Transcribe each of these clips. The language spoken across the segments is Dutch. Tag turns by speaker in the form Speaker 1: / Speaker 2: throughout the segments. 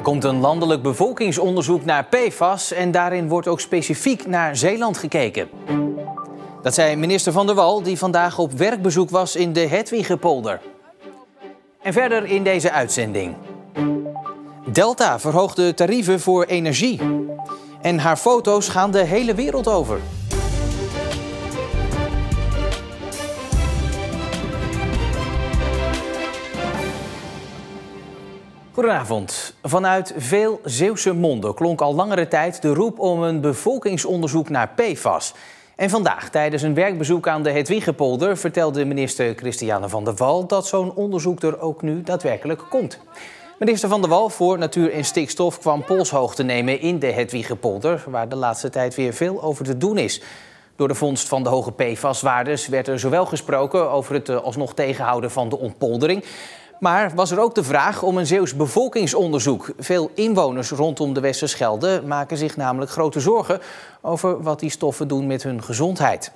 Speaker 1: komt een landelijk bevolkingsonderzoek naar PFAS en daarin wordt ook specifiek naar Zeeland gekeken. Dat zei minister Van der Wal, die vandaag op werkbezoek was in de Hedwigepolder. En verder in deze uitzending. Delta verhoogt de tarieven voor energie. En haar foto's gaan de hele wereld over. Goedenavond. Vanuit veel Zeeuwse monden klonk al langere tijd de roep om een bevolkingsonderzoek naar PFAS. En vandaag, tijdens een werkbezoek aan de Hedwigepolder, vertelde minister Christiane Van der Wal dat zo'n onderzoek er ook nu daadwerkelijk komt. Minister Van der Wal voor Natuur en Stikstof kwam polshoogte nemen in de Hedwigepolder, waar de laatste tijd weer veel over te doen is. Door de vondst van de hoge PFAS-waardes werd er zowel gesproken over het alsnog tegenhouden van de ontpoldering, maar was er ook de vraag om een Zeeuws bevolkingsonderzoek. Veel inwoners rondom de Westerschelde maken zich namelijk grote zorgen over wat die stoffen doen met hun gezondheid.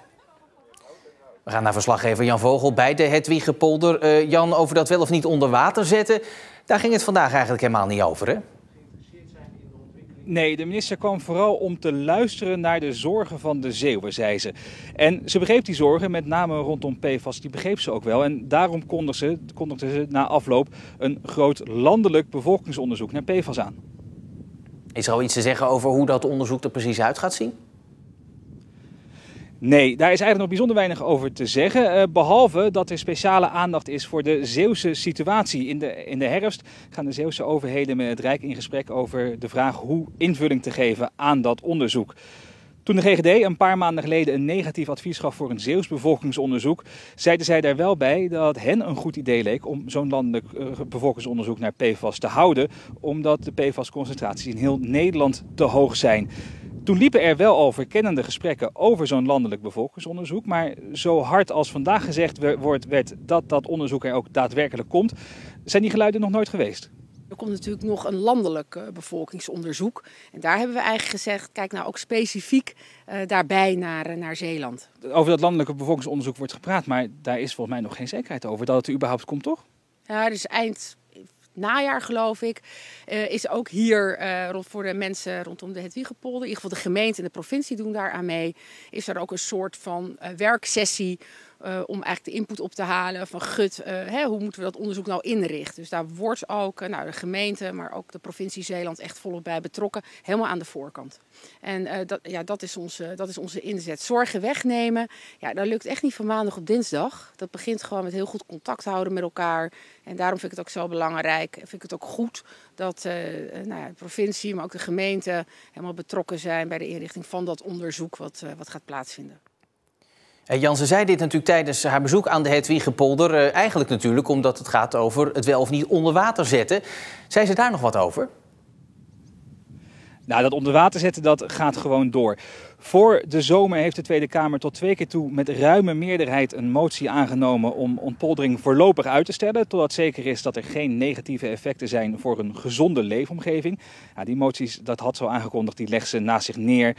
Speaker 1: We gaan naar verslaggever Jan Vogel bij de Hedwigepolder. Jan, over dat wel of niet onder water zetten, daar ging het vandaag eigenlijk helemaal niet over, hè?
Speaker 2: Nee, de minister kwam vooral om te luisteren naar de zorgen van de Zeeuwen, zei ze. En ze begreep die zorgen, met name rondom PFAS, die begreep ze ook wel. En daarom kondigde ze na afloop een groot landelijk bevolkingsonderzoek naar PFAS aan.
Speaker 1: Is er al iets te zeggen over hoe dat onderzoek er precies uit gaat zien?
Speaker 2: Nee, daar is eigenlijk nog bijzonder weinig over te zeggen. Behalve dat er speciale aandacht is voor de Zeeuwse situatie. In de herfst gaan de Zeeuwse overheden met het Rijk in gesprek over de vraag hoe invulling te geven aan dat onderzoek. Toen de GGD een paar maanden geleden een negatief advies gaf voor een Zeeuws bevolkingsonderzoek, zeiden zij daar wel bij dat hen een goed idee leek om zo'n landelijk bevolkingsonderzoek naar PFAS te houden, omdat de PFAS-concentraties in heel Nederland te hoog zijn. Toen liepen er wel al verkennende gesprekken over zo'n landelijk bevolkingsonderzoek, maar zo hard als vandaag gezegd werd dat dat onderzoek er ook daadwerkelijk komt, zijn die geluiden nog nooit geweest.
Speaker 3: Er komt natuurlijk nog een landelijk bevolkingsonderzoek. En daar hebben we eigenlijk gezegd, kijk nou ook specifiek daarbij naar Zeeland.
Speaker 2: Over dat landelijke bevolkingsonderzoek wordt gepraat, maar daar is volgens mij nog geen zekerheid over dat het er überhaupt komt, toch?
Speaker 3: Ja, dus eind najaar geloof ik, is ook hier voor de mensen rondom de Hedwigepolder, in ieder geval de gemeente en de provincie doen daar aan mee, is er ook een soort van werksessie om eigenlijk de input op te halen van hoe moeten we dat onderzoek nou inrichten. Dus daar wordt ook de gemeente, maar ook de provincie Zeeland echt volop bij betrokken, helemaal aan de voorkant. En dat is onze inzet. Zorgen wegnemen, ja, dat lukt echt niet van maandag op dinsdag. Dat begint gewoon met heel goed contact houden met elkaar. En daarom vind ik het ook zo belangrijk, vind ik het ook goed dat de provincie, maar ook de gemeente helemaal betrokken zijn bij de inrichting van dat onderzoek wat gaat plaatsvinden.
Speaker 1: Jan, ze zei dit natuurlijk tijdens haar bezoek aan de Hedwigepolder. Eigenlijk natuurlijk omdat het gaat over het wel of niet onder water zetten. Zei ze daar nog wat over?
Speaker 2: Nou, dat onder water zetten, dat gaat gewoon door. Voor de zomer heeft de Tweede Kamer tot 2 keer toe met ruime meerderheid een motie aangenomen om ontpoldering voorlopig uit te stellen, totdat zeker is dat er geen negatieve effecten zijn voor een gezonde leefomgeving. Ja, die moties, dat had ze al aangekondigd, die legt ze naast zich neer.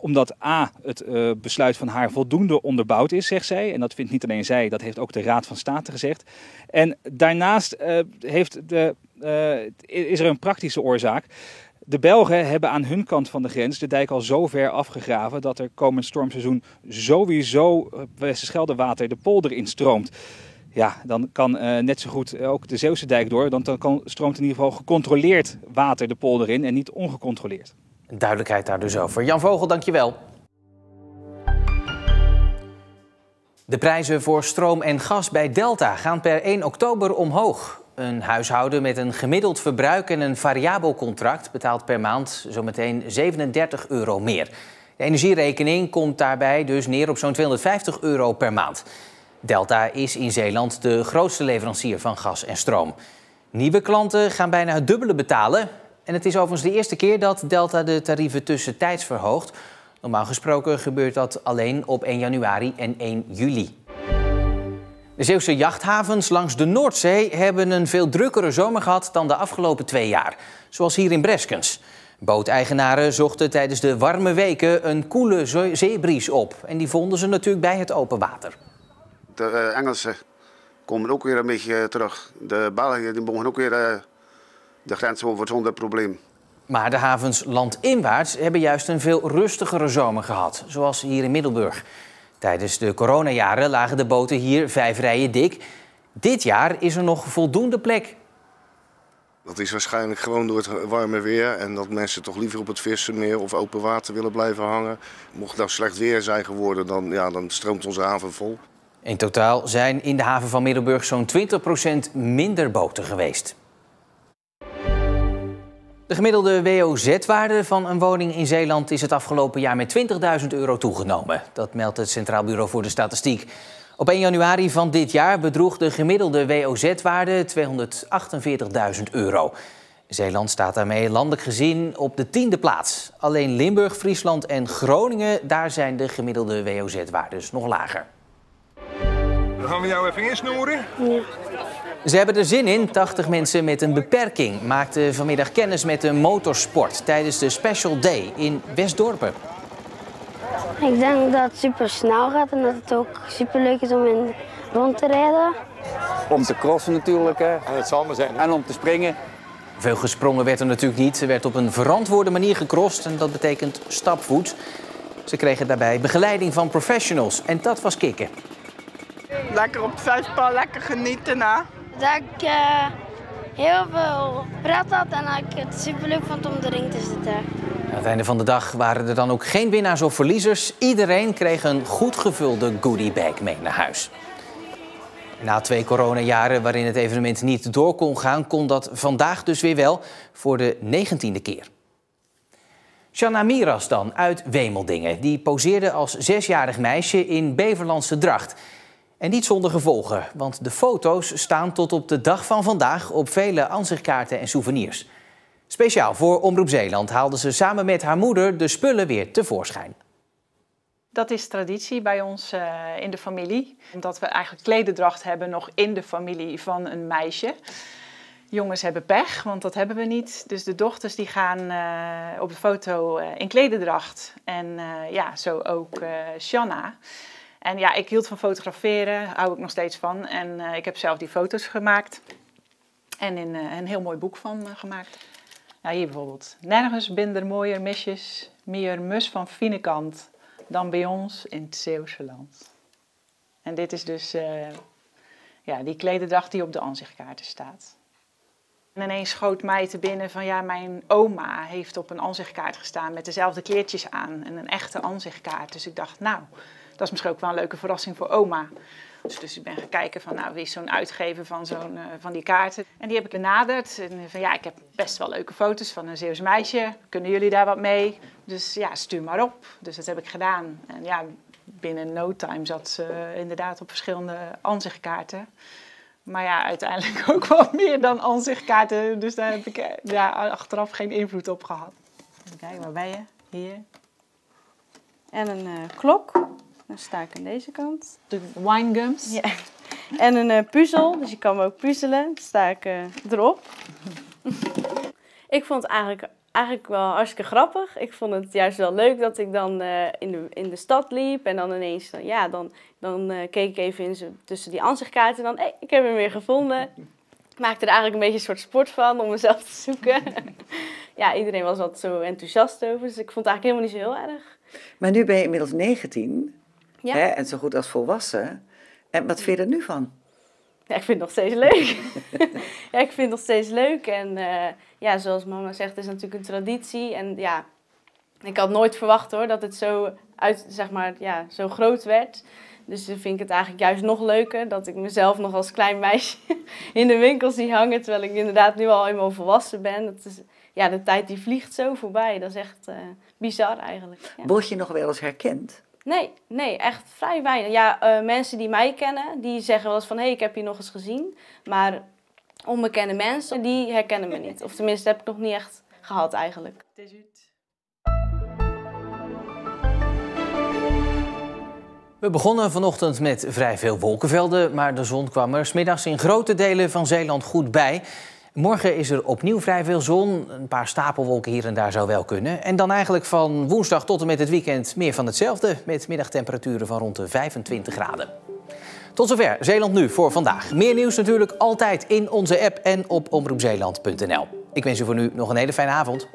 Speaker 2: Omdat het besluit van haar voldoende onderbouwd is, zegt zij. En dat vindt niet alleen zij, dat heeft ook de Raad van State gezegd. En daarnaast is er een praktische oorzaak. De Belgen hebben aan hun kant van de grens de dijk al zo ver afgegraven dat er komend stormseizoen sowieso Westerscheldewater de polder instroomt. Ja, dan kan net zo goed ook de Zeeuwse dijk door, want dan stroomt in ieder geval gecontroleerd water de polder in en niet ongecontroleerd.
Speaker 1: Duidelijkheid daar dus over. Jan Vogel, dankjewel. De prijzen voor stroom en gas bij Delta gaan per 1 oktober omhoog. Een huishouden met een gemiddeld verbruik en een variabel contract betaalt per maand zometeen €37 meer. De energierekening komt daarbij dus neer op zo'n €250 per maand. Delta is in Zeeland de grootste leverancier van gas en stroom. Nieuwe klanten gaan bijna het dubbele betalen. En het is overigens de eerste keer dat Delta de tarieven tussentijds verhoogt. Normaal gesproken gebeurt dat alleen op 1 januari en 1 juli. De Zeeuwse jachthavens langs de Noordzee hebben een veel drukkere zomer gehad dan de afgelopen 2 jaar. Zoals hier in Breskens. Booteigenaren zochten tijdens de warme weken een koele zeebries op. En die vonden ze natuurlijk bij het open water.
Speaker 4: De Engelsen komen ook weer een beetje terug. De Belgen die mogen ook weer de grens over zonder probleem.
Speaker 1: Maar de havens landinwaarts hebben juist een veel rustigere zomer gehad, zoals hier in Middelburg. Tijdens de coronajaren lagen de boten hier 5 rijen dik. Dit jaar is er nog voldoende plek.
Speaker 4: Dat is waarschijnlijk gewoon door het warme weer en dat mensen toch liever op het Vissermeer of open water willen blijven hangen. Mocht het nou slecht weer zijn geworden, dan stroomt onze haven vol.
Speaker 1: In totaal zijn in de haven van Middelburg zo'n 20% minder boten geweest. De gemiddelde WOZ-waarde van een woning in Zeeland is het afgelopen jaar met €20.000 toegenomen. Dat meldt het Centraal Bureau voor de Statistiek. Op 1 januari van dit jaar bedroeg de gemiddelde WOZ-waarde €248.000. Zeeland staat daarmee landelijk gezien op de 10e plaats. Alleen Limburg, Friesland en Groningen, daar zijn de gemiddelde WOZ-waardes nog lager.
Speaker 5: Dan gaan we jou even insnoeren.
Speaker 6: Ja.
Speaker 1: Ze hebben er zin in. 80 mensen met een beperking maakten vanmiddag kennis met de motorsport tijdens de Special Day in Westdorpen.
Speaker 6: Ik denk dat het super snel gaat en dat het ook super leuk is om in rond te rijden.
Speaker 7: Om te crossen natuurlijk, hè.
Speaker 5: En het zal maar zijn.
Speaker 7: En om te springen.
Speaker 1: Veel gesprongen werd er natuurlijk niet. Er werd op een verantwoorde manier gecrossed en dat betekent stapvoets. Ze kregen daarbij begeleiding van professionals en dat was kicken.
Speaker 8: Lekker op het vuistpaal, lekker genieten, hè?
Speaker 6: Dat ik heel veel pret had en dat ik het super leuk vond om erin te zitten.
Speaker 1: Aan het einde van de dag waren er dan ook geen winnaars of verliezers. Iedereen kreeg een goed gevulde goodiebag mee naar huis. Na 2 coronajaren waarin het evenement niet door kon gaan, kon dat vandaag dus weer wel voor de 19e keer. Shanna Miras dan uit Wemeldingen. Die poseerde als 6-jarig meisje in Beverlandse dracht. En niet zonder gevolgen, want de foto's staan tot op de dag van vandaag op vele ansichtkaarten en souvenirs. Speciaal voor Omroep Zeeland haalde ze samen met haar moeder de spullen weer tevoorschijn.
Speaker 9: Dat is traditie bij ons in de familie. Omdat we eigenlijk klederdracht hebben nog in de familie van een meisje. Jongens hebben pech, want dat hebben we niet. Dus de dochters die gaan op de foto in klederdracht. En ja, zo ook Shanna. En ja, ik hield van fotograferen, hou ik nog steeds van. En ik heb zelf die foto's gemaakt. En een heel mooi boek van gemaakt. Ja, hier bijvoorbeeld. Nergens binder mooier misjes, meer mus van fine kant dan bij ons in het Zeeuwse land. En dit is dus ja, die klederdracht die op de ansichtkaarten staat. En ineens schoot mij te binnen van ja, mijn oma heeft op een ansichtkaart gestaan met dezelfde kleertjes aan en een echte ansichtkaart. Dus ik dacht, nou, dat is misschien ook wel een leuke verrassing voor oma. Dus ik ben gaan kijken van, nou, wie is zo'n uitgever van die kaarten. En die heb ik benaderd. En van, ja, ik heb best wel leuke foto's van een Zeeuws meisje. Kunnen jullie daar wat mee? Dus ja, stuur maar op. Dus dat heb ik gedaan. En ja, binnen no time zat ze inderdaad op verschillende ansichtkaarten. Maar ja, uiteindelijk ook wel meer dan ansichtkaarten. Dus daar heb ik achteraf geen invloed op gehad. Even kijken, waar ben je? Hier.
Speaker 10: En een klok. Dan sta ik aan deze kant.
Speaker 9: De winegums.
Speaker 10: Ja. En een puzzel, dus je kan me ook puzzelen. Dan sta ik erop. Ik vond het eigenlijk wel hartstikke grappig. Ik vond het juist wel leuk dat ik dan in de stad liep. En dan ineens, dan keek ik even tussen die ansichtkaarten. En dan, hey, ik heb hem weer gevonden. Ik maakte er eigenlijk een beetje een soort sport van om mezelf te zoeken. Ja, iedereen was altijd zo enthousiast over. Dus ik vond het eigenlijk helemaal niet zo heel erg.
Speaker 11: Maar nu ben je inmiddels 19.
Speaker 10: Ja.
Speaker 11: Hè, en zo goed als volwassen. En wat vind je er nu van?
Speaker 10: Ja, ik vind het nog steeds leuk. Ja, ik vind het nog steeds leuk. En ja, zoals mama zegt, het is natuurlijk een traditie. En ja, ik had nooit verwacht hoor, dat het zo, zo groot werd. Dus dan vind ik het eigenlijk juist nog leuker dat ik mezelf nog als klein meisje in de winkel zie hangen. Terwijl ik inderdaad nu al helemaal volwassen ben. Dat is, ja, de tijd die vliegt zo voorbij. Dat is echt bizar eigenlijk. Ja.
Speaker 11: Word je nog wel eens herkend?
Speaker 10: Nee, echt vrij weinig. Ja, mensen die mij kennen, die zeggen wel eens van, hé, ik heb je nog eens gezien. Maar onbekende mensen, die herkennen me niet. Of tenminste, heb ik nog niet echt gehad eigenlijk.
Speaker 1: We begonnen vanochtend met vrij veel wolkenvelden, maar de zon kwam er 's middags in grote delen van Zeeland goed bij. Morgen is er opnieuw vrij veel zon. Een paar stapelwolken hier en daar zou wel kunnen. En dan eigenlijk van woensdag tot en met het weekend meer van hetzelfde. Met middagtemperaturen van rond de 25 graden. Tot zover Zeeland Nu voor vandaag. Meer nieuws natuurlijk altijd in onze app en op omroepzeeland.nl. Ik wens u voor nu nog een hele fijne avond.